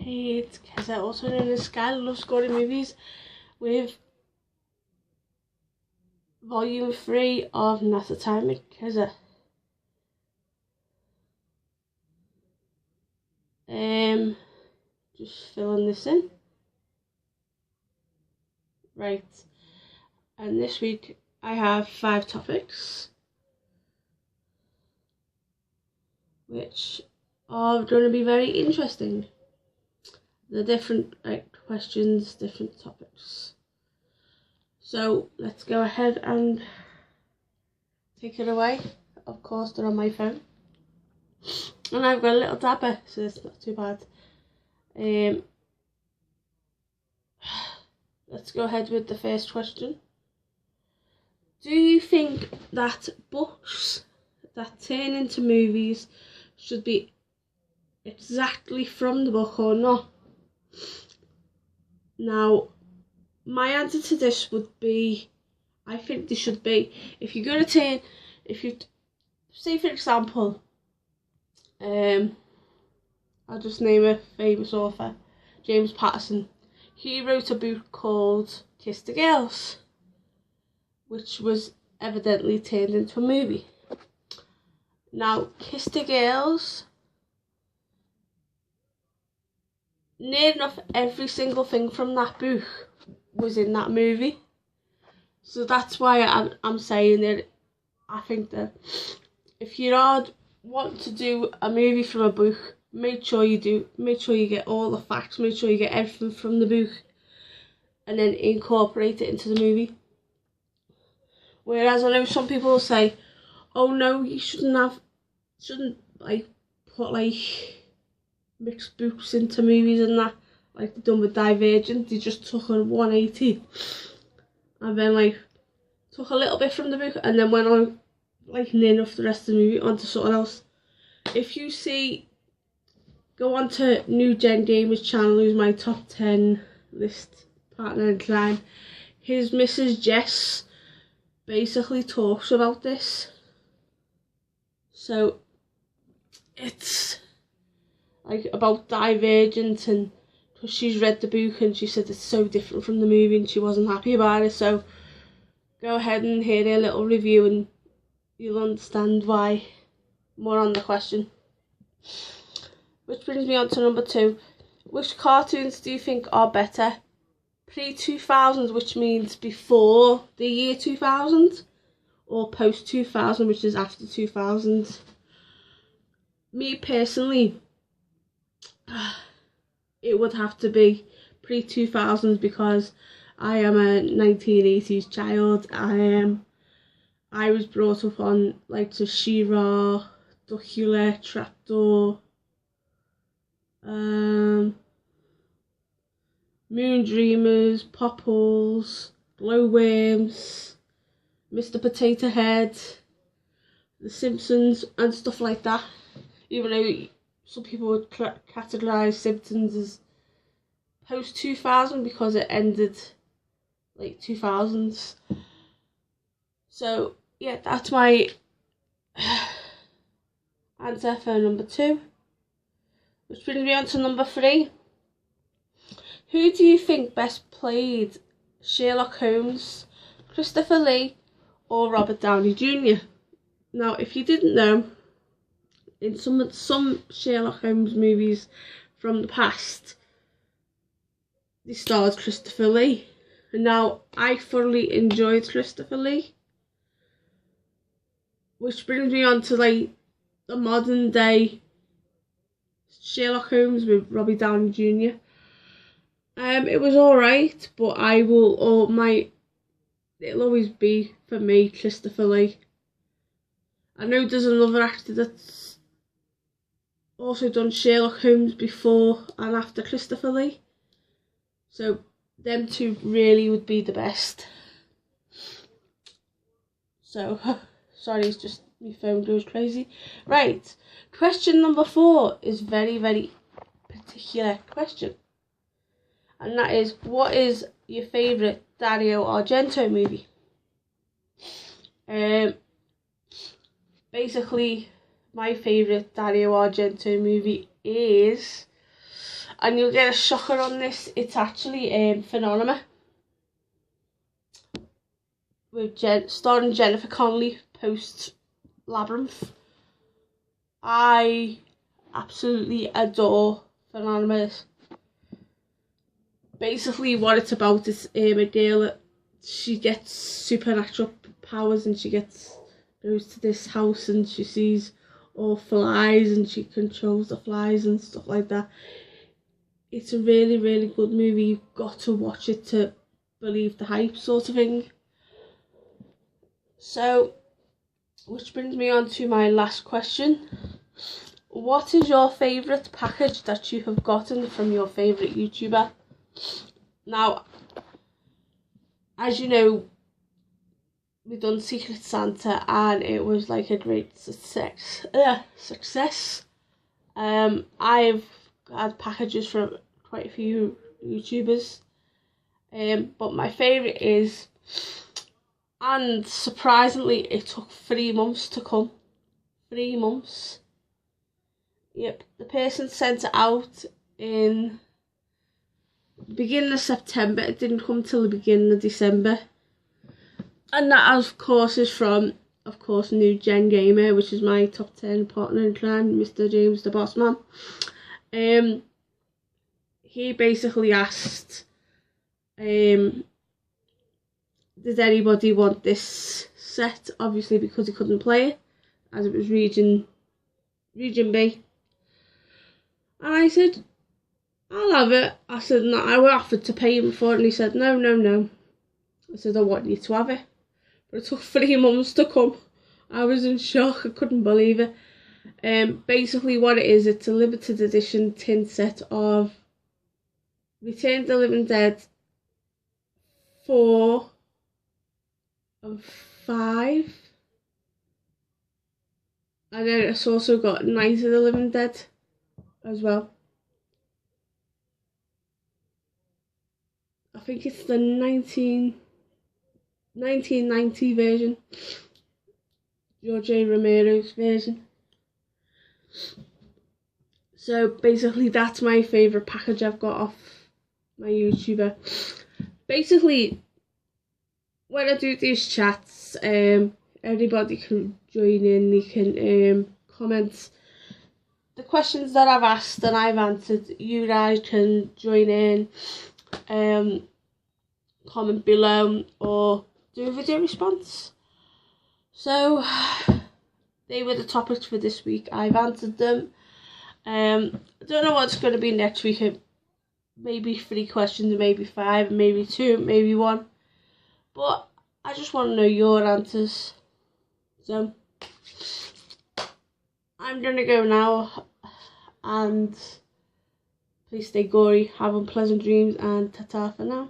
Hey, it's Keza, also known as skylalovesgorymovies, with volume 3 of Natter time with Keza. Just filling this in. Right, and this week I have 5 topics, which are going to be very interesting. The different questions, different topics. So let's go ahead and take it away. Of course, they're on my phone, and I've got a little dabber, so it's not too bad. Let's go ahead with the first question. Do you think that books that turn into movies should be exactly from the book or not? Now, my answer to this would be, I think they should be. If you're going to turn, if you say for example, I'll just name a famous author, James Patterson. He wrote a book called Kiss the Girls, which was evidently turned into a movie. Now, Kiss the Girls, near enough every single thing from that book was in that movie. So that's why I'm saying that I think that if you want to do a movie from a book, make sure you get all the facts, make sure you get everything from the book and then incorporate it into the movie. Whereas I know some people will say, oh no, you shouldn't put mixed books into movies and that, like they done with Divergent. They just took a 180 and then took a little bit from the book and then went on near enough the rest of the movie onto something else. If you see, go on to New Gen Gamer's channel, who's my top 10 list partner in crime. His Mrs. Jess basically talks about this. So it's about Divergent, and because she's read the book and she said it's so different from the movie and she wasn't happy about it. So go ahead and hear a little review and you'll understand why. More on the question. Which brings me on to number 2. Which cartoons do you think are better? Pre-2000, which means before the year 2000, or post-2000, which is after 2000? Me personally, it would have to be pre-2000s because I am a 1980s child. I was brought up on to She-Ra, Duckula, Trapdoor, Moon Dreamers, Popples, Glowworms, Mr. Potato Head, The Simpsons and stuff like that. Even though some people would categorise Simpsons as post-2000 because it ended late 2000s. So yeah, that's my answer for number 2. Which brings me on to number 3. Who do you think best played Sherlock Holmes, Christopher Lee or Robert Downey Jr.? Now, if you didn't know, in some Sherlock Holmes movies from the past, they starred Christopher Lee. And now, I thoroughly enjoyed Christopher Lee. Which brings me on to the modern day Sherlock Holmes with Robbie Downey Jr. It was alright, but it'll always be for me Christopher Lee. I know there's another actor that's also done Sherlock Holmes before and after Christopher Lee, so them two really would be the best. So sorry, it's just my phone goes crazy. Right, question number 4 is very, very particular question, and that is, what is your favourite Dario Argento movie? Basically, my favourite Dario Argento movie is, And you'll get a shocker on this. It's actually Phenomena with starring Jennifer Connelly post Labyrinth. I absolutely adore Phenomena. Basically, what it's about is a girl that she gets supernatural powers, and she goes to this house and she sees all flies and she controls the flies and stuff like that. It's a really, really good movie. You've got to watch it to believe the hype, sort of thing. So, which brings me on to my last question. What is your favourite package that you have gotten from your favourite YouTuber? Now, as you know, we've done Secret Santa and it was like a great success. I've had packages from quite a few YouTubers, but my favourite is, and surprisingly it took 3 months to come. 3 months. Yep, the person sent it out in the beginning of September. It didn't come till the beginning of December. And that, of course, is from, of course, New Gen Gamer, which is my top 10 partner in crime, Mr. James the Boss Man. He basically asked, did anybody want this set? Obviously, because he couldn't play it, as it was Region B. And I said, I'll have it. I said, no, I offered to pay him for it, and he said, no. I said, I want you to have it. But it took 3 months to come. I was in shock. I couldn't believe it. Basically what it is, it's a limited edition tin set of Return of the Living Dead 4 and 5. And then it's also got Night of the Living Dead as well. I think it's the 1990 version, George A. Romero's version. So basically that's my favourite package I've got off my YouTuber. Basically, when I do these chats, everybody can join in. They can comment the questions that I've asked and I've answered. You guys can join in, comment below, or do a video response. So they were the topics for this week. I've answered them. I don't know what's going to be next week. Maybe 3 questions, maybe 5, maybe 2, maybe 1. But I just want to know your answers. So I'm going to go now, and please stay gory, have unpleasant dreams, and ta-ta for now.